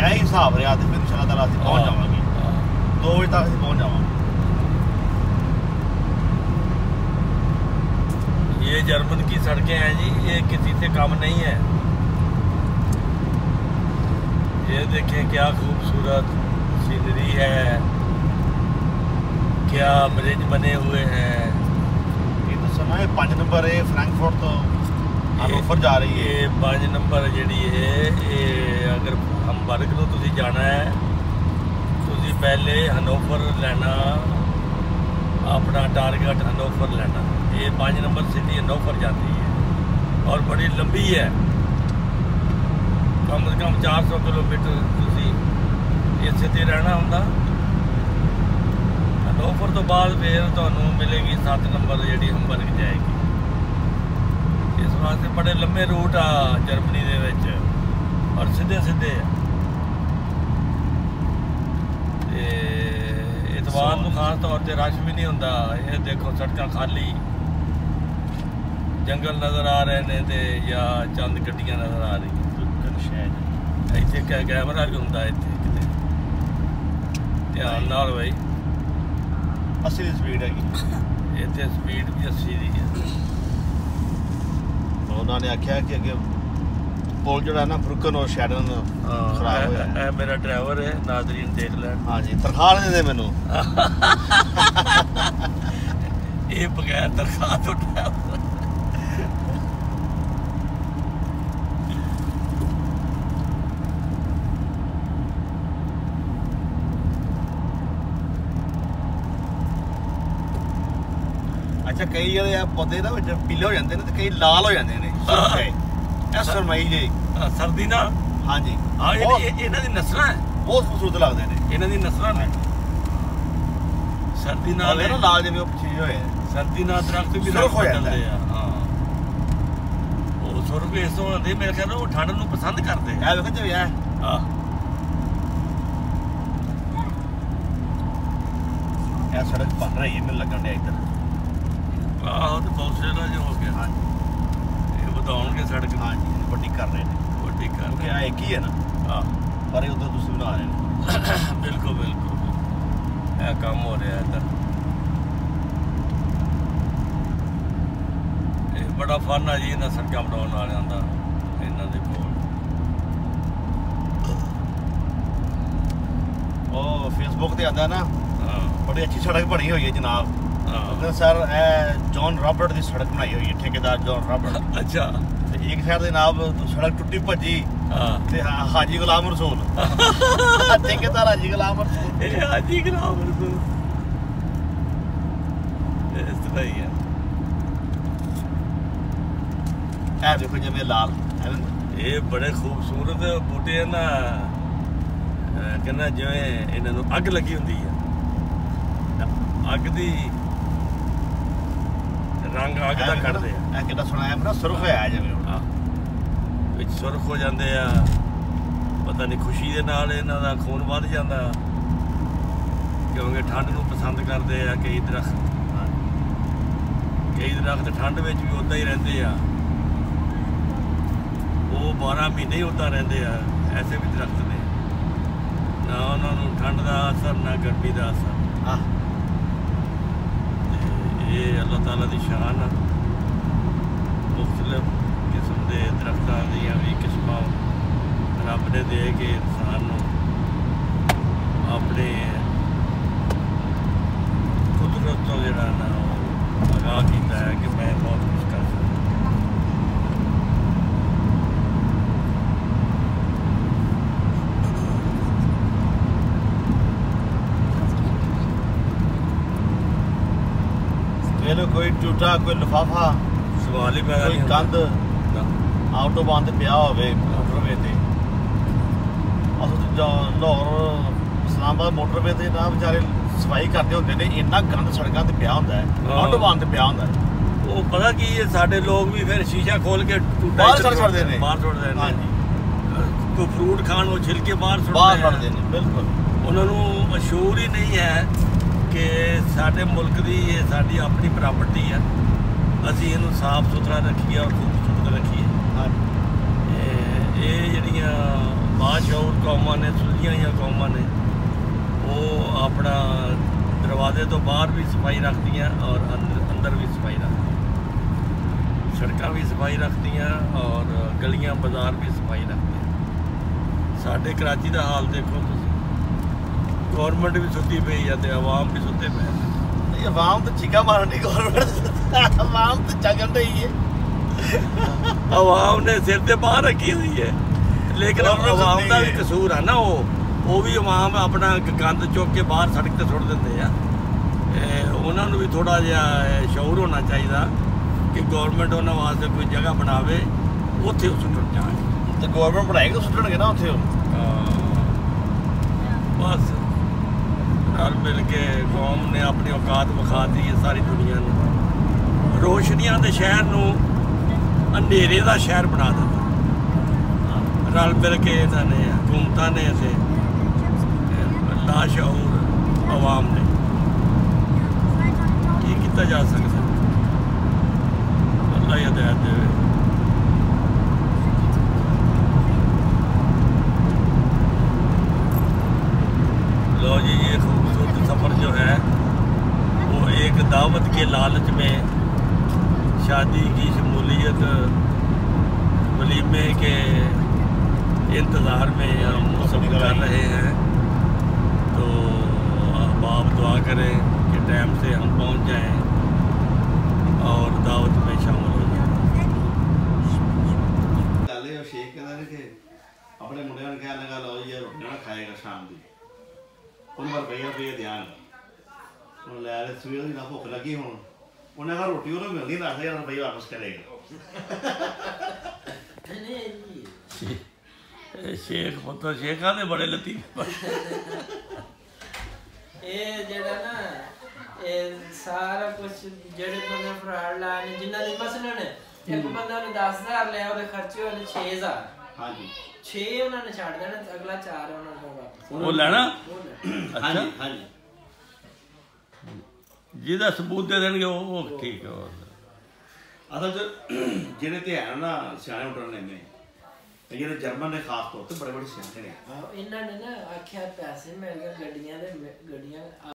यही हिसाब रहा तो फिर इंशाअल्लाह ताला ਅਸੀਂ पहुंच जावांगे 2 बजे तक ਅਸੀਂ पहुंच जावांगे। ये जर्मन की सड़कें हैं जी, ये किसी से कम नहीं है। ये देखें क्या खूबसूरत सीनरी है, क्या ब्रिज बने हुए हैं। ये तो सुना है 5 नंबर है फ्रैंकफर्ट तो हनोवर जा रही है। ये 5 नंबर जी है, ये अगर हम वर्ग को तुसी जाना है तुसी पहले हनोवर लेना, अपना टारगेट हनोवर लेना। ये 5 नंबर सिटी हनोवर जाती है और बड़ी लंबी है, कम से कम 400 किलोमीटर तुसी इस ते रहना होंदा। हनोवर तो बाद फिर तुहानू मिलेगी 7 नंबर जी हम्बर्ग जाएगी। इस वास्ते बड़े लंबे रूट आ जर्मनी दे विच और सीधे सीधे। इतवार को खास तौर पर रश भी नहीं होंदा। ये देखो सड़क खाली, जंगल नज़र आ रहे हैं ते या चंद गड्डियां नज़र आ रही। इत्थे कैमरा भी होंदा, इत्थे किते ध्यान नाल भाई 80 की स्पीड है, इत्थे स्पीड भी 80 दी है। उन्होंने आख्या कि अगे पुल जो है ना ब्रुकन और शैडन खराब होया है। मेरा ड्राइवर है, नाज़रीन देख लैन। हाँ जी, तनख्वाह नहीं दे मैनू। ये बगैर तनख्वाह तो ड्राइवर। अच्छा कई ਜਿਹੜੇ ਆ ਪੌਦੇ ਨਾ ਵਿੱਚ ਪੀਲੇ ਹੋ ਜਾਂਦੇ ਨੇ ਤੇ ਕਈ ਲਾਲ ਹੋ ਜਾਂਦੇ ਨੇ ਇਹ ਸਰਮਾਈ ਜੀ ਸਰਦੀ ਨਾਲ। ਹਾਂਜੀ ਹਾਂ, ਇਹਨਾਂ ਦੀ ਨਸਲਾਂ ਹੈ, ਬਹੁਤ ਖੂਬਸੂਰਤ ਲੱਗਦੇ ਨੇ ਇਹਨਾਂ ਦੀ ਨਸਲਾਂ ਨੇ। ਸਰਦੀ ਨਾਲ ਨਾ ਲਾਲ ਜਿਵੇਂ ਉਹ ਪਿੱਛੇ ਹੋਏ ਸਰਦੀ ਨਾਲ ਦਰਖਤ ਵੀ ਸੁਰਖ ਹੋ ਜਾਂਦੇ ਆ। ਹਾਂ, ਉਹ ਸੁਰਖ ਇਸ ਤੋਂ ਹੁੰਦੇ, ਮੇਰੇ ਖਿਆਲ ਨਾਲ ਉਹ ਠੰਡ ਨੂੰ ਪਸੰਦ ਕਰਦੇ ਆ। ਇਹ ਵੇਖੋ ਜਿਵੇਂ ਆ ਇਹ ਸੜਕ ਬਣ ਰਹੀ ਹੈ, ਮੈਨੂੰ ਲੱਗਣ ਡਿਆ ਇੱਧਰ। ਆਹੋ ਤੇ ਬਹੁਤ ਸੇਲਾ ਜੋ ਹੋ ਗਿਆ। ਹਾਂਜੀ ਇਹ ਵਧਾਉਣਗੇ ਸੜਕ। ਹਾਂਜੀ ਵੱਡੀ ਕਰ ਰਹੇ ਨੇ, ਵੱਡੀ ਕਰ ਕਿਉਂਕਿ ਆ ਇੱਕ ਹੀ ਹੈ ਨਾ। ਪਰ ਇਹ ਉਧਰ ਤੁਸੀਂ ਬਣਾ ਰਹੇ ਨੇ। ਬਿਲਕੁਲ ਬਿਲਕੁਲ ਇਹ ਕੰਮ ਹੋ ਰਿਹਾ ਇੱਧਰ। ਇਹ ਬੜਾ ਫਨ ਆ ਜੀ ਇਹਨਾਂ ਸੜਕਾਂ ਬਣਾਉਣ ਵਾਲਿਆਂ ਦਾ, ਇਹਨਾਂ ਦੇ ਕੋਲ। ਉਹ ਫੇਸਬੁੱਕ ਤੇ ਆਉਂਦਾ ਨਾ, ਹਾਂ ਬੜੀ ਅੱਛੀ ਸੜਕ ਬਣੀ ਹੋਈ ਹੈ ਜਨਾਬ। ਹਾਂ सर जॉन रॉबर्ट की सड़क बनाई हुई है, ठेकेदार जॉन रॉबर्ट। अच्छा एक साइड के नाम सड़क टुटी भजी ते हाजी गुलाम रसूल ठेकेदार हाजी गुलाम रसूल। हाजी गुलाम रसूल इस तरह ही है। देखो जिवें लाल ये बड़े खूबसूरत बूटे है ना, कहना जिवें इन्हां नूं अग लगी हुंदी है। अग दी रंग अग दा कढदे आ। कितना सोहना है, सुरख होया जिवें विच सुरख हो जांदे आ। पता नहीं खुशी दे नाल इन्हां दा खून वध जांदा, क्योंकि ठंड नूं पसंद करदे आ। कई दरख्त ठंड विच भी उदां ही रहिंदे आ, वो 12 महीने ही उदां रहिंदे आ। ऐसे भी दरख्त ने ना उन्हां नूं ठंड दा असर ना गर्मी दा असर। ये अल्लाह ताला दी शान है। मुख्तलिफ किस्म के दरख्तां दियां भी किस्मां रब ने दे के इंसान नूं अपने कुदरत तो जिहड़ा ना आगाह कीता है कि मैं बहुत कुछ कर सकदा। कोई टूटा, कोई लिफाफा, सवाल ही पैदा कोई कंध आटोबान ते पिया होवे मोटरवे ते। लाहौर इस्लामाबाद मोटरवे ते ना बेचारे सफाई करते होंदे ने, इन्ना गंद सड़कों ते पिया होंदा है, आटोबान ते पिया होंदा है। वो पता की साडे लोग भी फिर शीशा खोल के बाहर छड्डदे ने, बाहर छोड़दे ने। हां जी, कोई फ्रूट खाण वो छिलके बाहर छड्डदे ने। बिल्कुल उन्हां नूं मशहूर ही नहीं है कि साडे मुल्क दी ये साडी अपनी प्रॉपर्टी है, असीं इहनूं साफ सुथरा रखीए और खूबसूरत रखीए। ये जिहड़ियां ਬਾਸ਼ਊਰ ਕੌਮਾਂ ਨੇ, ਸੁਲਝੀਆਂ ਹੋਈਆਂ ਕੌਮਾਂ ਨੇ, ਉਹ ਆਪਣਾ ਦਰਵਾਜ਼ੇ ਤੋਂ ਬਾਹਰ ਵੀ ਸਫਾਈ ਰੱਖਦੀਆਂ ਔਰ ਅੰਦਰ ਵੀ ਸਫਾਈ ਰੱਖਦੀਆਂ, ਸੜਕਾਂ ਵੀ ਸਫਾਈ ਰੱਖਦੀਆਂ ਔਰ ਗਲੀਆਂ ਬਾਜ਼ਾਰ ਵੀ ਸਫਾਈ ਰੱਖਦੀਆਂ। ਸਾਡੇ ਕਰਾਚੀ ਦਾ ਹਾਲ ਦੇਖੋ ਤੁਸੀਂ, ਗੌਰਮੈਂਟ ਵੀ ਸੁੱਤੀ ਪਈ ਹੈ ਤੇ ਆਵਾਮ ਵੀ ਸੁੱਤੇ ਪਏ ਨੇ। ਇਹ ਆਵਾਮ ਤਾਂ ਚੀਕਾ ਮਾਰਨ ਦੀ ਗੌਰਮੈਂਟ, ਆਵਾਮ ਤਾਂ ਜਾਗਣ ਰਹੀ ਹੈ। ਆਵਾਮ ਨੇ ਸਿਰ ਤੇ ਬਾਹਰ ਰੱਖੀ ਹੋਈ ਹੈ, ਲੇਕਿਨ ਆਵਾਮ ਦਾ ਵੀ ਕਸੂਰ ਹੈ ਨਾ। ਉਹ ਵੀ ਆਵਾਮ ਆਪਣਾ ਗੰਦ ਚੁੱਕ ਕੇ ਬਾਹਰ ਸੜਕ ਤੇ ਸੁੱਟ ਦਿੰਦੇ ਆ। ਉਹਨਾਂ ਨੂੰ ਵੀ ਥੋੜਾ ਜਿਹਾ ਸ਼ਊਰ ਹੋਣਾ ਚਾਹੀਦਾ ਕਿ ਗੌਰਮੈਂਟ ਉਹਨਾਂ ਵਾਸਤੇ ਕੋਈ ਜਗ੍ਹਾ ਬਣਾਵੇ, ਉੱਥੇ ਉਹ ਸੁੱਟਣ ਜਾਣ। ਤੇ ਗੌਰਮੈਂਟ ਬਣਾਏਗੀ ਸੁੱਟਣਗੇ ਨਾ ਉੱਥੇ। ਬਸ ਰਲ ਮਿਲ ਕੇ ਕੌਮ ਨੇ ਆਪਣੀ ਔਕਾਤ ਵਿਖਾ ਦਿੱਤੀ ਹੈ ਸਾਰੀ ਦੁਨੀਆ ਨੂੰ। ਰੋਸ਼ਨੀਆਂ ਦੇ ਸ਼ਹਿਰ ਨੂੰ ਅੰਧੇਰੇ ਦਾ ਸ਼ਹਿਰ ਬਣਾ ਦਿੱਤਾ ਰਲ ਮਿਲ ਕੇ ਇਹਨਾਂ ਨੇ, ਹਕੂਮਤਾਂ ਨੇ ਅਤੇ ਲਾਸ਼ਊਰ ਆਵਾਮ ਨੇ। ਕੀ ਕੀਤਾ ਜਾ ਸਕਦਾ? ਅੱਲਾ ਹੀ ਹਦਾਇਤ ਦੇਵੇ। लो जी, ये खूबसूरत सफ़र जो है वो एक दावत के लालच में शादी की शमूलियत, वलीमे के इंतज़ार में हम सब कर रहे हैं। तो अब आप दुआ करें कि टाइम से हम पहुंच जाएं और दावत में शामिल हो जाएं। शेख कहता है कि अपने मुंडे ने कहने लगा, लो ये रोटी ना खाएगा शाम की। उन्हें रुपया रुपया ध्यान लै सवेर की भुख लगी हूँ, उन्हें कहा रोटी उन्हें मिलती ना, 10,000 रुपया वापस करेगा। शेख पुत्र शेखा ने बड़े लतीफ सारा कुछ जेड़े बंदे फ्रॉड लाने जिन्ना दे मसले ने, एक बंदा ने 10,000 लिया, ਉਹਦੇ ਖਰਚੇ ਹੋਣੇ 6,000। ਹਾਂਜੀ 6 ਉਹਨਾਂ ਨੇ ਛੱਡ ਦੇਣਾ, ਅਗਲਾ 4 ਉਹਨਾਂ ਕੋਲ ਵਾਪਸ ਉਹ ਲੈਣਾ। ਹਾਂਜੀ ਹਾਂਜੀ, ਜਿਹਦਾ ਸਬੂਤ ਦੇ ਦੇਣਗੇ ਉਹ ਠੀਕ ਹੈ। ਅਸਲ 'ਚ ਜਿਹੜੇ ਤੇ ਹੈ ਨਾ ਸਿਆਣੇ ਉਡਰਨੇ ਨੇ, ਜਿਹੜੇ ਜਰਮਨ ਨੇ ਖਾਸ ਤੌਰ ਤੇ ਬੜੇ ਬੜੇ ਸਿਆਣੇ ਨੇ, ਇਹਨਾਂ ਨੇ ਨਾ ਆਖਿਆ ਪੈਸੇ ਮਿਲ ਗਏ ਗੱਡੀਆਂ ਦੇ, ਗੱਡੀਆਂ